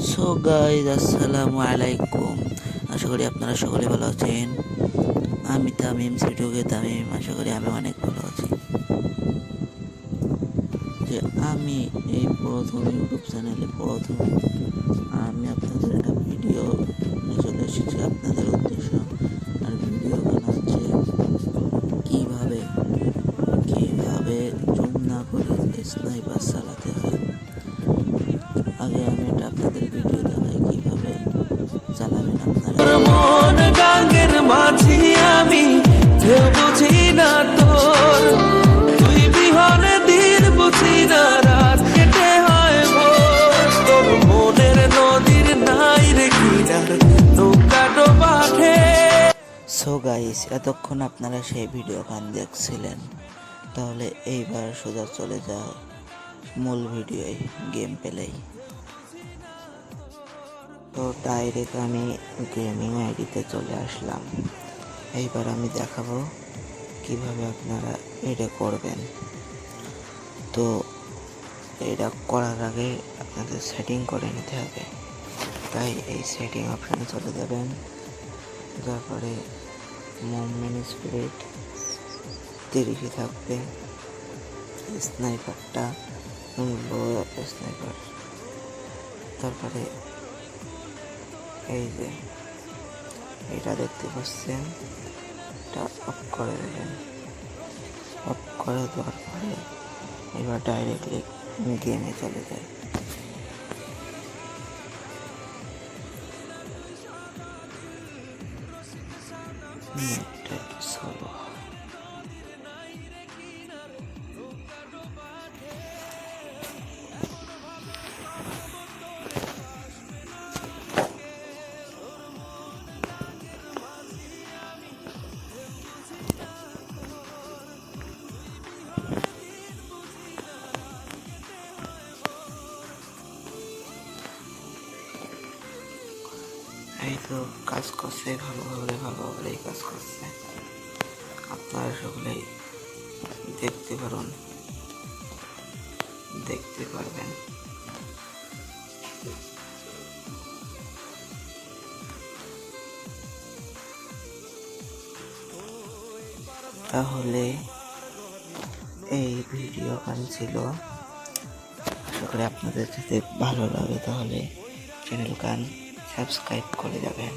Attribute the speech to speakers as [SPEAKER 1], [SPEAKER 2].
[SPEAKER 1] So guys আসসালামু আলাইকুম। আশা করি আপনারা সকলে ভালো আছেন। আমি তামিম, ভিডিওকে তামিম। আশা করি আমি অনেক ভালো আছি। যে আমি এই প্রথম ইউটিউব চ্যানেলে আমি আপনাদের একটা ভিডিও নিয়ে চলে এসেছি আপনাদের উদ্দেশ্য। আর ভিডিওখানে হচ্ছে কীভাবে জুম না করে স্নাইপার চালাতে হয়। আগে আমি এটা আপনাদের ভিডিও দেখাই কীভাবে চালাবেন আপনারা। মন গাঙ্গের মাঝি আমি কেউ বুঝি না তোর, তুই বিহনে দিন বুঝি না, রাত কেটে হয় ভোর। তোর মনের নদীর নাই রে কিনার, নৌকা ডোবাঠে। সো গাইস, এতক্ষণ আপনারা সেই ভিডিও গান দেখছিলেন, তাহলে এইবার সোজা চলে যায় মূল ভিডিওয়, গেম প্লেই। তো ডাইরেক্ট আমি গেমিং আইডিতে চলে আসলাম। এইবার আমি দেখাবো কিভাবে আপনারা এটা করবেন। তো এটা করার আগে আপনাদের সেটিং করে নিতে হবে। তাই এই সেটিং অপশানে চলে যাবেন, তারপরে মুভমেন্ট স্পিড 30 থাকবে, স্নাইপারটা লো স্নাইপার, তারপরে এই যে এটা দেখতে পাচ্ছেন, এটা অফ করে দেবেন। অফ করে দেওয়ার পরে এবার ডাইরেক্টলি গেমে চলে যায়। নেটটা স্লো। এই তো কাজ করছে, ভালোভাবেই কাজ করছে। আপনারা সকলেই দেখতে পারবেন। তাহলে এই ভিডিও গান ছিল। আশা করি আপনাদের যদি ভালো লাগে তাহলে চ্যানেল গান সাবস্ক্রাইব করে যাবেন।